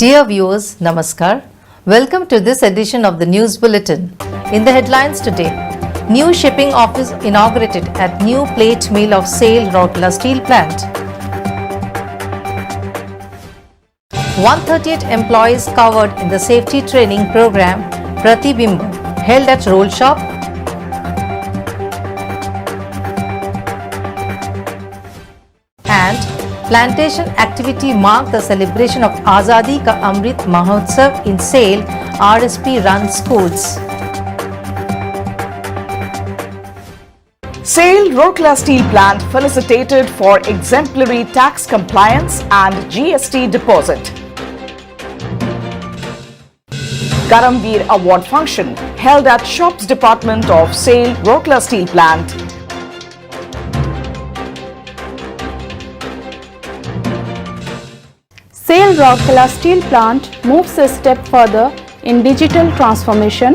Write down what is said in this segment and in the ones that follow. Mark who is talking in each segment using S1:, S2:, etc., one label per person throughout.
S1: Dear viewers, Namaskar. Welcome to this edition of the News Bulletin. In the headlines today, new shipping office inaugurated at new plate mill of SAIL Rourkela Steel Plant. 138 employees covered in the safety training program Pratibimba held at Roll Shop. And plantation activity marked the celebration of Azadi Ka Amrit Mahotsav in SAIL RSP run schools.
S2: SAIL Rourkela Steel Plant felicitated for exemplary tax compliance and GST deposit. Karamveer Award function held at Shops Department of SAIL Rourkela Steel Plant.
S3: SAIL Rourkela Steel Plant moves a step further in digital transformation.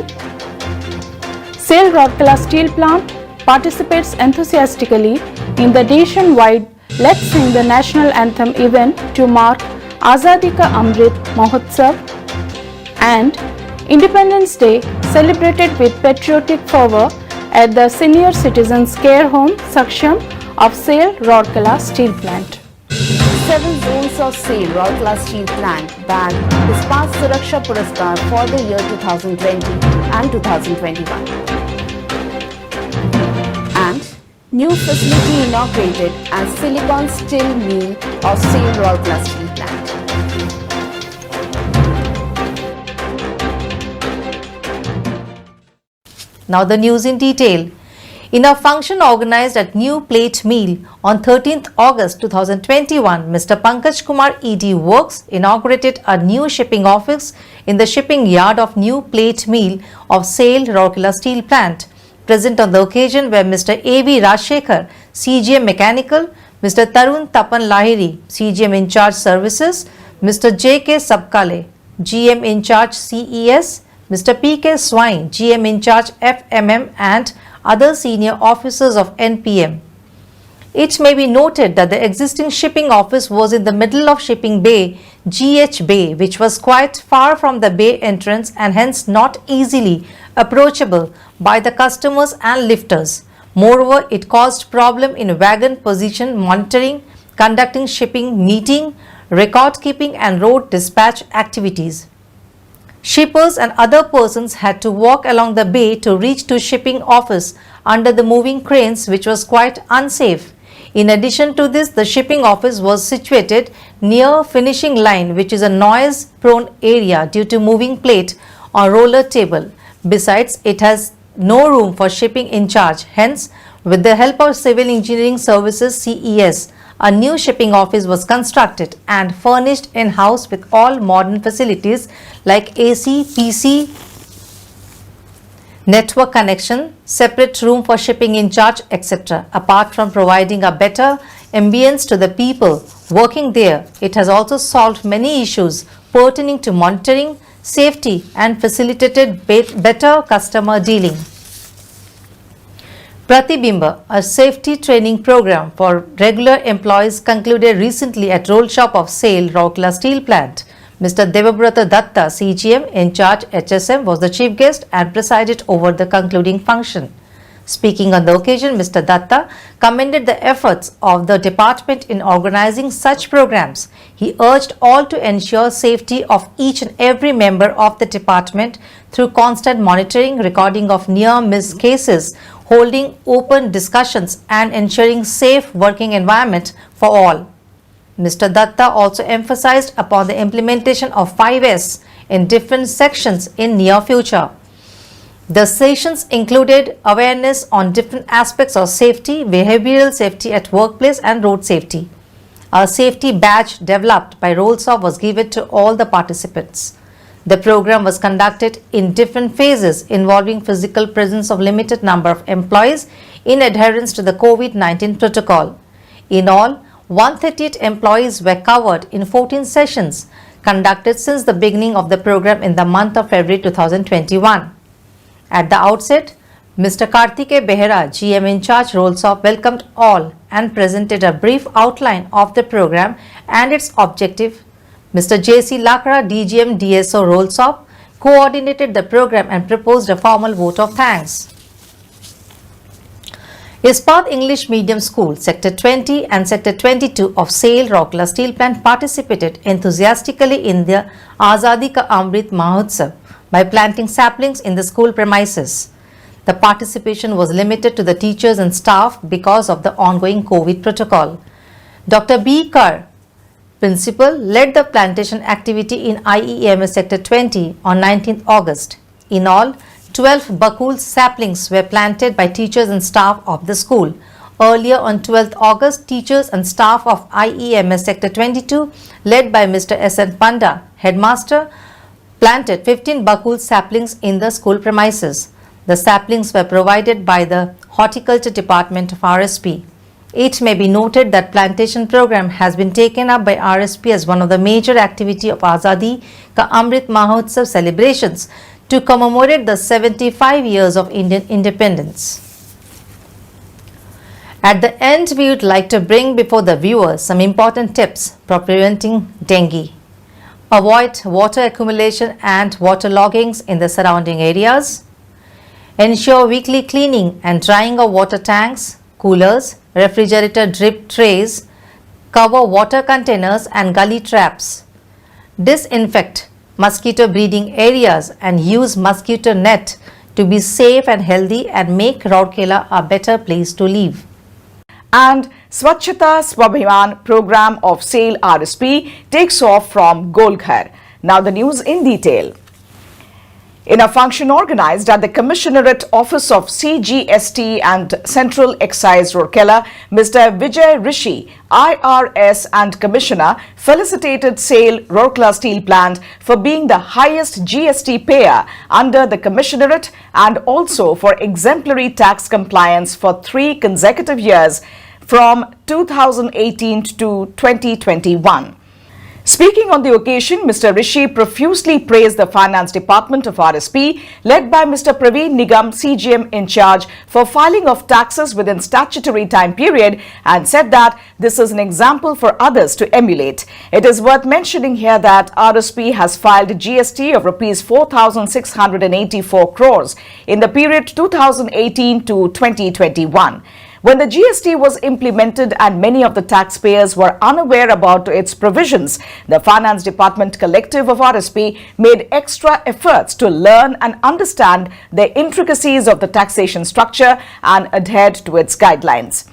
S3: SAIL Rourkela Steel Plant participates enthusiastically in the nationwide Let's Sing the National Anthem event to mark Azadi Ka Amrit Mahotsav and Independence Day celebrated with patriotic fervor at the Senior Citizens Care Home section of SAIL Rourkela Steel Plant.
S4: 7 zones of SAIL Rourkela Steel Plant bagged Ispat Suraksha Puraskar for the year 2020 and 2021. And new facility inaugurated as Silicon Steel Mill of SAIL Rourkela Steel Plant.
S1: Now the news in detail. In a function organized at New Plate Mill on 13th August 2021, Mr. Pankaj Kumar ED Works inaugurated a new shipping office in the shipping yard of New Plate Mill of SAIL Rourkela Steel Plant. Present on the occasion were Mr. A.V. Rajshekhar, CGM Mechanical, Mr. Tarun Tapan Lahiri, CGM in charge Services, Mr. J.K. Sabkale, GM in charge CES, Mr. P.K. Swain, GM in charge FMM and other senior officers of NPM. It may be noted that the existing shipping office was in the middle of shipping bay, GH Bay, which was quite far from the bay entrance and hence not easily approachable by the customers and lifters. Moreover, it caused problem in wagon position monitoring, conducting shipping meeting, record keeping and road dispatch activities. Shippers and other persons had to walk along the bay to reach to shipping office under the moving cranes, which was quite unsafe. In addition to this, the shipping office was situated near finishing line, which is a noise prone area due to moving plate or roller table. Besides, it has no room for shipping in charge. Hence, with the help of Civil Engineering Services CES, a new shipping office was constructed and furnished in-house with all modern facilities like AC, PC, network connection, separate room for shipping in charge, etc. Apart from providing a better ambience to the people working there, it has also solved many issues pertaining to monitoring, safety and facilitated better customer dealing. Pratibimba, a safety training program for regular employees, concluded recently at Roll Shop of SAIL Rourkela Steel Plant. Mr. Devabrata Datta, CGM in charge HSM, was the chief guest and presided over the concluding function. Speaking on the occasion, Mr. Datta commended the efforts of the department in organizing such programs. He urged all to ensure safety of each and every member of the department through constant monitoring, recording of near-miss cases, holding open discussions and ensuring safe working environment for all. Mr. Datta also emphasized upon the implementation of 5S in different sections in near future. The sessions included awareness on different aspects of safety, behavioral safety at workplace and road safety. A safety badge developed by Rolls-Off was given to all the participants. The program was conducted in different phases involving physical presence of limited number of employees in adherence to the COVID-19 protocol. In all, 138 employees were covered in 14 sessions conducted since the beginning of the program in the month of February 2021. At the outset, Mr. Karthike Behera, GM in charge Rolls-Off, welcomed all and presented a brief outline of the program and its objective. Mr. J.C. Lakra, DGM DSO Rolsop, coordinated the program and proposed a formal vote of thanks. Ispat English Medium School, Sector 20 and Sector 22 of SAIL Rourkela Steel Plant participated enthusiastically in the Azadi Ka Amrit Mahotsav by planting saplings in the school premises. The participation was limited to the teachers and staff because of the ongoing COVID protocol. Dr. B. Kar, Principal, led the plantation activity in IEMS Sector 20 on 19th August. In all, 12 bakul saplings were planted by teachers and staff of the school. Earlier on 12th August, teachers and staff of IEMS Sector 22, led by Mr. S.N. Panda, Headmaster, planted 15 bakul saplings in the school premises. The saplings were provided by the Horticulture Department of RSP. It may be noted that plantation program has been taken up by RSP as one of the major activity of Azadi Ka Amrit Mahotsav celebrations to commemorate the 75 years of Indian independence. At the end, we would like to bring before the viewers some important tips for preventing dengue. Avoid water accumulation and water loggings in the surrounding areas. Ensure weekly cleaning and drying of water tanks, coolers, refrigerator drip trays. Cover water containers and gully traps. Disinfect mosquito breeding areas and use mosquito net to be safe and healthy and make Rourkela a better place to live.
S2: And Swachhata Swabhiman program of SAIL RSP takes off from Golghar. Now the news in detail. In a function organized at the Commissionerate Office of CGST and Central Excise Rourkela, Mr. Vijay Rishi, IRS and Commissioner, felicitated SAIL Rourkela Steel Plant for being the highest GST payer under the Commissionerate and also for exemplary tax compliance for 3 consecutive years from 2018 to 2021. Speaking on the occasion, Mr. Rishi profusely praised the Finance Department of RSP, led by Mr. Praveen Nigam, CGM in charge, for filing of taxes within statutory time period and said that this is an example for others to emulate. It is worth mentioning here that RSP has filed GST of Rs 4,684 crores in the period 2018 to 2021. When the GST was implemented and many of the taxpayers were unaware about its provisions, the Finance Department Collective of RSP made extra efforts to learn and understand the intricacies of the taxation structure and adhered to its guidelines.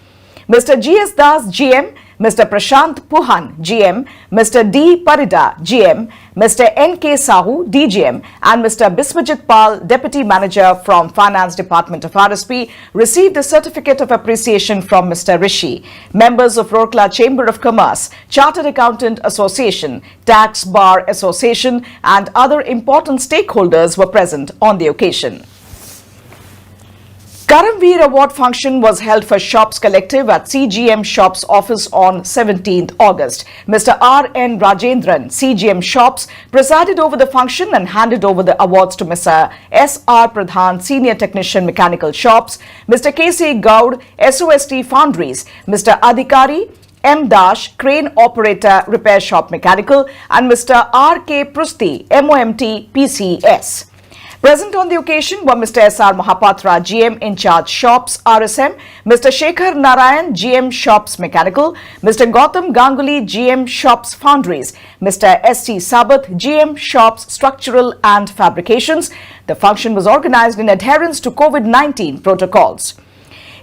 S2: Mr. G.S. Das, GM, Mr. Prashant Puhan, GM, Mr. D. Parida, GM, Mr. N.K. Sahu, DGM, and Mr. Biswajit Pal, Deputy Manager from Finance Department of RSP, received a certificate of appreciation from Mr. Rishi. Members of Rourkela Chamber of Commerce, Chartered Accountant Association, Tax Bar Association, and other important stakeholders were present on the occasion. Karamveer Award function was held for Shops Collective at CGM Shops office on 17th August. Mr. R.N. Rajendran, CGM Shops, presided over the function and handed over the awards to Mr. S.R. Pradhan, Senior Technician Mechanical Shops, Mr. K.C. Gaud, SOST Foundries, Mr. Adhikari, M. Dash, Crane Operator Repair Shop Mechanical, and Mr. R.K. Prusti, MOMT PCS. Present on the occasion were Mr. S.R. Mahapatra, GM in charge Shops RSM, Mr. Shekhar Narayan, GM Shops Mechanical, Mr. Gautam Ganguly, GM Shops Foundries, Mr. S.C. Sabath, GM Shops Structural and Fabrications. The function was organized in adherence to COVID-19 protocols.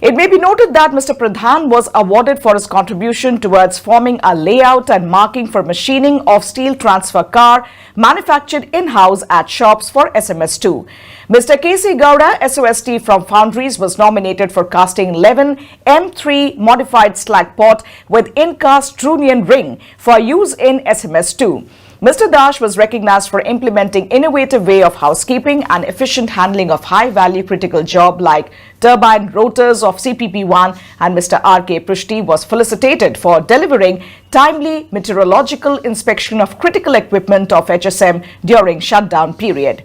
S2: It may be noted that Mr. Pradhan was awarded for his contribution towards forming a layout and marking for machining of steel transfer car manufactured in-house at shops for SMS2. Mr. K.C. Gowda, SOST from Foundries, was nominated for casting 11 M3 modified slag pot with in-cast trunnion ring for use in SMS2. Mr. Dash was recognized for implementing innovative way of housekeeping and efficient handling of high-value critical job like turbine rotors of CPP1, and Mr. R.K. Prusti was felicitated for delivering timely meteorological inspection of critical equipment of HSM during shutdown period.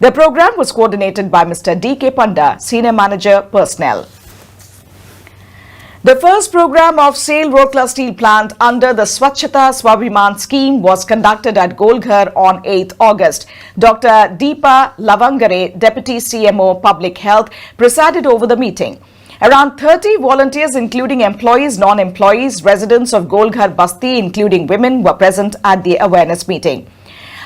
S2: The program was coordinated by Mr. D.K. Panda, Senior Manager Personnel. The first program of SAIL Rourkela Steel Plant under the Swachhata Swabhiman scheme was conducted at Golghar on 8th August. Dr. Deepa Lavangare, Deputy CMO Public Health, presided over the meeting. Around 30 volunteers, including employees, non-employees, residents of Golghar Basti, including women, were present at the awareness meeting.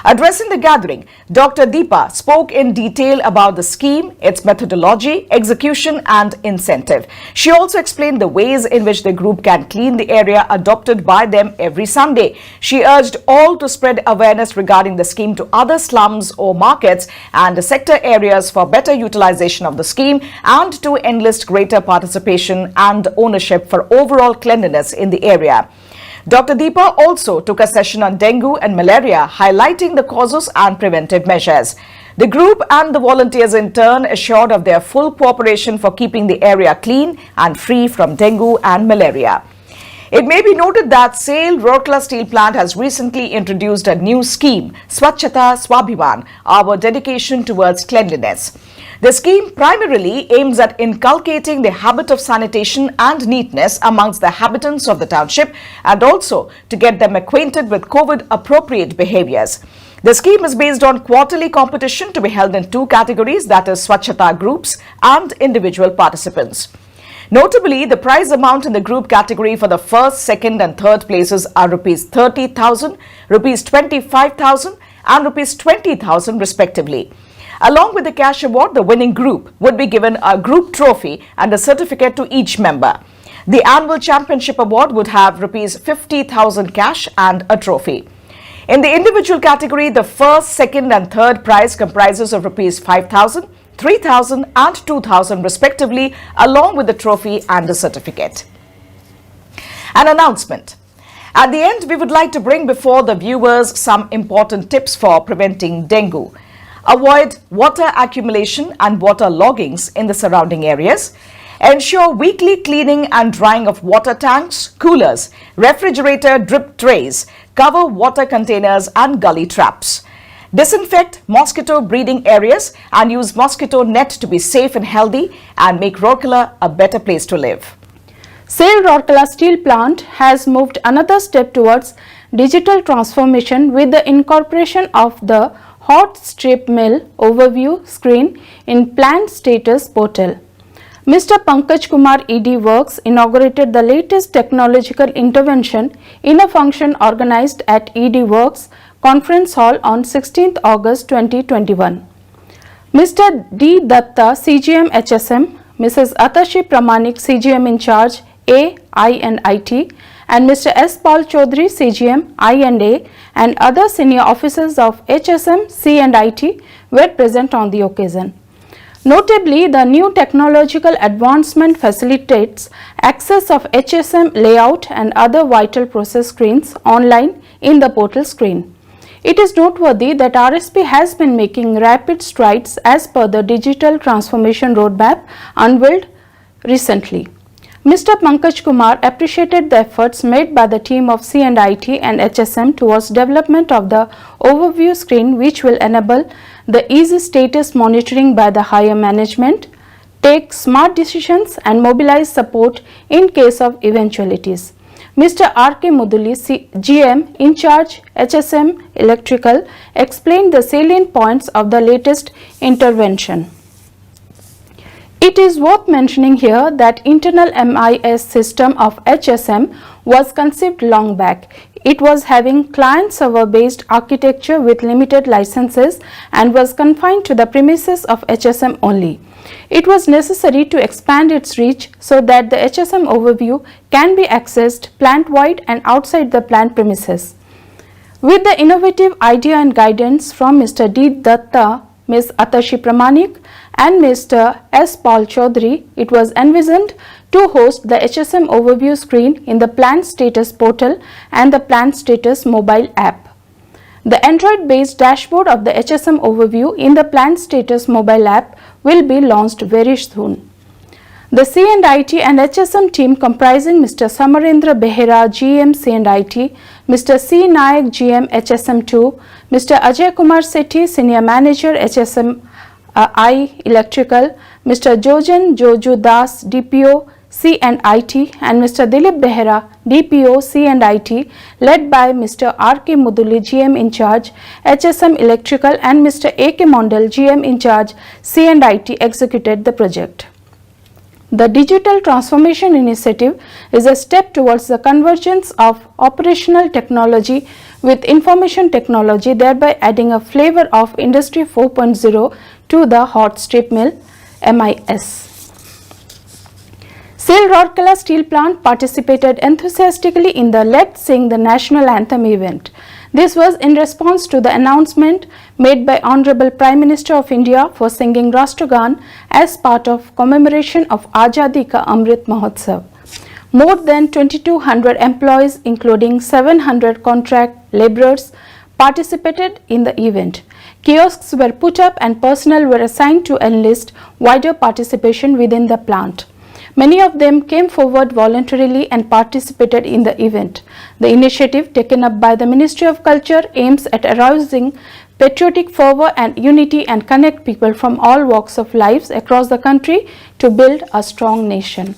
S2: Addressing the gathering, Dr. Deepa spoke in detail about the scheme, its methodology, execution and incentive. She also explained the ways in which the group can clean the area adopted by them every Sunday. She urged all to spread awareness regarding the scheme to other slums or markets and sector areas for better utilization of the scheme and to enlist greater participation and ownership for overall cleanliness in the area. Dr. Deepa also took a session on dengue and malaria, highlighting the causes and preventive measures. The group and the volunteers in turn assured of their full cooperation for keeping the area clean and free from dengue and malaria. It may be noted that SAIL Rourkela Steel Plant has recently introduced a new scheme, Swachhata Swabhiman, our dedication towards cleanliness. The scheme primarily aims at inculcating the habit of sanitation and neatness amongst the inhabitants of the township and also to get them acquainted with COVID-appropriate behaviors. The scheme is based on quarterly competition to be held in two categories, that is Swachhata groups and individual participants. Notably, the prize amount in the group category for the first, second and third places are Rs 30,000, Rs 25,000 and Rs 20,000 respectively. Along with the cash award, the winning group would be given a group trophy and a certificate to each member. The annual championship award would have Rs 50,000 cash and a trophy. In the individual category, the first, second and third prize comprises of Rs 5,000, 3,000 and 2,000 respectively, along with the trophy and the certificate. An announcement. At the end, we would like to bring before the viewers some important tips for preventing dengue. Avoid water accumulation and water loggings in the surrounding areas. Ensure weekly cleaning and drying of water tanks, coolers, refrigerator drip trays, cover water containers and gully traps. Disinfect mosquito breeding areas and use mosquito net to be safe and healthy and make Rourkela a better place to live.
S3: SAIL Rourkela Steel Plant has moved another step towards digital transformation with the incorporation of the hot strip mill overview screen in plant status portal. Mr. Pankaj Kumar ED Works inaugurated the latest technological intervention in a function organized at ED Works Conference Hall on 16th August 2021. Mr. D. Datta, CGM HSM, Mrs. Atashi Pramanik, CGM in charge A, I and IT, and Mr. S. Paul Chaudhary, CGM I and A, and other senior officers of HSM, C and IT were present on the occasion. Notably, the new technological advancement facilitates access of HSM layout and other vital process screens online in the portal screen. It is noteworthy that RSP has been making rapid strides as per the digital transformation roadmap unveiled recently. Mr. Pankaj Kumar appreciated the efforts made by the team of C&IT and HSM towards development of the overview screen, which will enable the easy status monitoring by the higher management, take smart decisions and mobilize support in case of eventualities. Mr. R.K. Muduli, GM in charge HSM Electrical, explained the salient points of the latest intervention. It is worth mentioning here that internal MIS system of HSM was conceived long back. It was having client-server based architecture with limited licenses and was confined to the premises of HSM only. It was necessary to expand its reach so that the HSM overview can be accessed plant-wide and outside the plant premises. With the innovative idea and guidance from Mr. D. Datta, Ms. Atashi Pramanik and Mr. S. Paul Chaudhary, it was envisioned to host the HSM overview screen in the plant status portal and the plant status mobile app. The Android-based dashboard of the HSM overview in the plant status mobile app will be launched very soon. The C&IT and HSM team comprising Mr. Samarendra Behera, GM C&IT, Mr. C. Nayak, GM HSM2, Mr. Ajay Kumar Sethi, Senior Manager HSM I Electrical, Mr. Jojan Joju Das, DPO C&IT, and Mr. Dilip Behera, DPO C&IT, led by Mr. R.K. Muduli, GM in charge, HSM Electrical, and Mr. A.K. Mondal, GM in charge, C&IT, executed the project. The Digital Transformation Initiative is a step towards the convergence of operational technology with information technology, thereby adding a flavor of Industry 4.0 to the hot strip mill MIS. SAIL Rourkela Steel Plant participated enthusiastically in the Let's Sing the National Anthem event. This was in response to the announcement made by Honorable Prime Minister of India for singing Rashtragan as part of commemoration of Azadi Ka Amrit Mahotsav. More than 2,200 employees, including 700 contract laborers, participated in the event. Kiosks were put up and personnel were assigned to enlist wider participation within the plant. Many of them came forward voluntarily and participated in the event. The initiative taken up by the Ministry of Culture aims at arousing patriotic fervor and unity and connect people from all walks of life across the country to build a strong nation.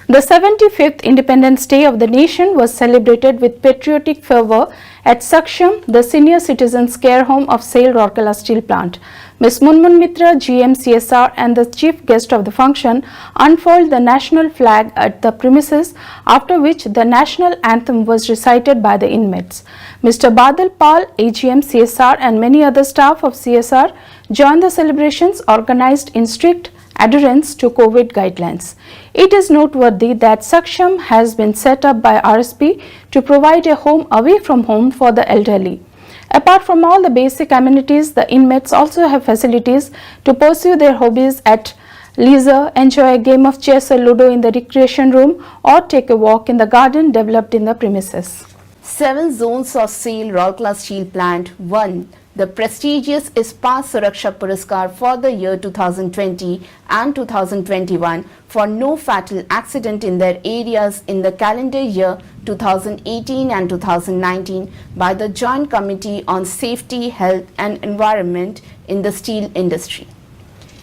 S3: The 75th Independence Day of the nation was celebrated with patriotic fervor at Saksham, the senior citizens care home of SAIL Rourkela Steel Plant. Ms. Munmun Mitra, GM CSR, and the chief guest of the function unfurled the national flag at the premises, after which the national anthem was recited by the inmates. Mr. Badal Pal, AGM CSR, and many other staff of CSR joined the celebrations organized in strict adherence to COVID guidelines. It is noteworthy that Saksham has been set up by RSP to provide a home away from home for the elderly. Apart from all the basic amenities, the inmates also have facilities to pursue their hobbies at leisure, enjoy a game of chess or ludo in the recreation room, or take a walk in the garden developed in the premises.
S4: 7 zones of SAIL Rourkela Steel Plant won the prestigious Ispat Suraksha Puraskar for the year 2020 and 2021 for no fatal accident in their areas in the calendar year 2018 and 2019 by the Joint Committee on Safety, Health and Environment in the Steel Industry.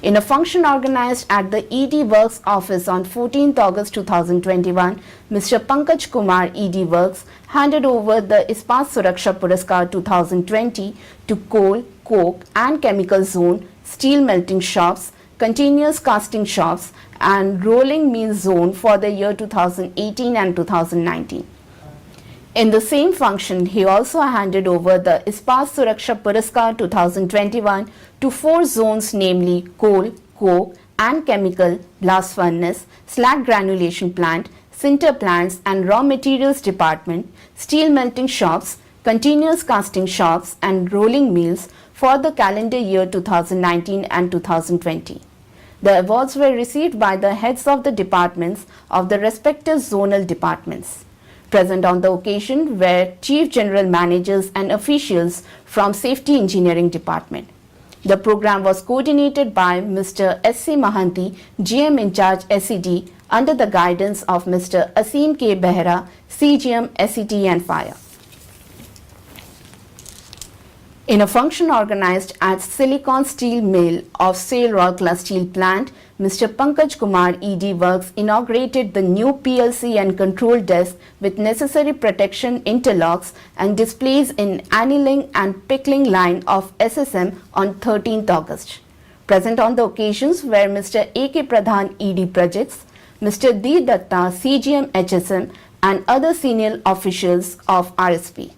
S4: In a function organized at the ED Works office on 14th August 2021, Mr. Pankaj Kumar, ED Works, handed over the Ispat Suraksha Puraskar 2020 to Coal, Coke and Chemical Zone, Steel Melting Shops, Continuous Casting Shops and Rolling Mill Zone for the year 2018 and 2019. In the same function, he also handed over the Ispat Suraksha Puraskar 2021 to 4 zones, namely Coal, Coke and Chemical, Blast Furnace, Slag Granulation Plant, Sinter Plants and Raw Materials Department, Steel Melting Shops, Continuous Casting Shops and Rolling Mills for the calendar year 2019 and 2020. The awards were received by the heads of the departments of the respective zonal departments. Present on the occasion were Chief General Managers and officials from Safety Engineering Department. The program was coordinated by Mr. S.C. Mahanti, GM in charge SED, under the guidance of Mr. Asim K. Behera, CGM SET and Fire. In a function organized at Silicon Steel Mill of SAIL Rourkela Steel Plant, Mr. Pankaj Kumar, ED Works, inaugurated the new PLC and control desk with necessary protection interlocks and displays in annealing and pickling line of SSM on 13th August. Present on the occasions were Mr. A.K. Pradhan, ED Projects, Mr. D. Datta, CGM HSM and other senior officials of RSP.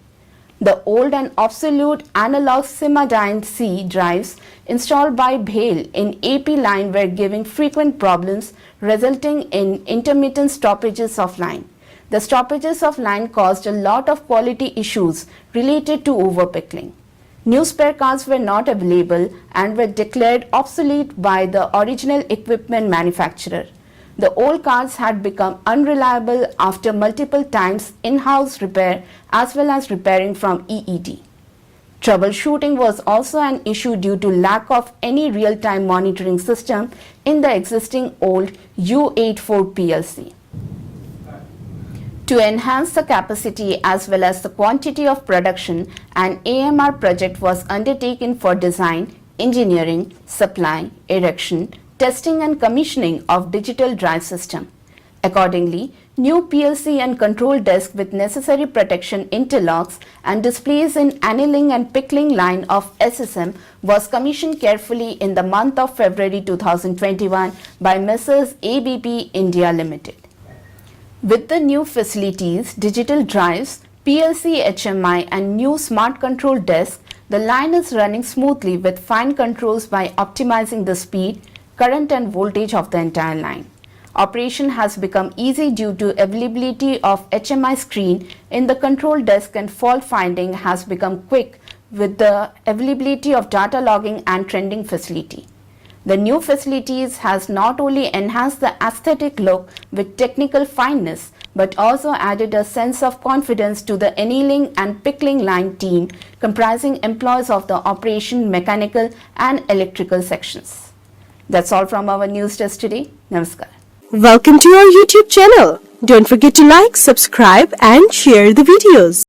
S4: The old and obsolete analog Simadine C drives installed by BHEL in AP line were giving frequent problems, resulting in intermittent stoppages of line. The stoppages of line caused a lot of quality issues related to overpickling. New spare cars were not available and were declared obsolete by the original equipment manufacturer. The old cars had become unreliable after multiple times in-house repair as well as repairing from EED. Troubleshooting was also an issue due to lack of any real-time monitoring system in the existing old U84 PLC. To enhance the capacity as well as the quantity of production, an AMR project was undertaken for design, engineering, supply, erection, testing and commissioning of digital drive system. Accordingly, new PLC and control desk with necessary protection interlocks and displays in annealing and pickling line of SSM was commissioned carefully in the month of February 2021 by Messrs. ABP India Limited. With the new facilities, digital drives, PLC HMI and new smart control desk, the line is running smoothly with fine controls by optimizing the speed, current and voltage of the entire line. Operation has become easy due to availability of HMI screen in the control desk and fault finding has become quick with the availability of data logging and trending facility. The new facilities has not only enhanced the aesthetic look with technical fineness, but also added a sense of confidence to the annealing and pickling line team comprising employees of the operation, mechanical and electrical sections. That's all from our news desk today. Namaskar.
S5: Welcome to our YouTube channel. Don't forget to like, subscribe and share the videos.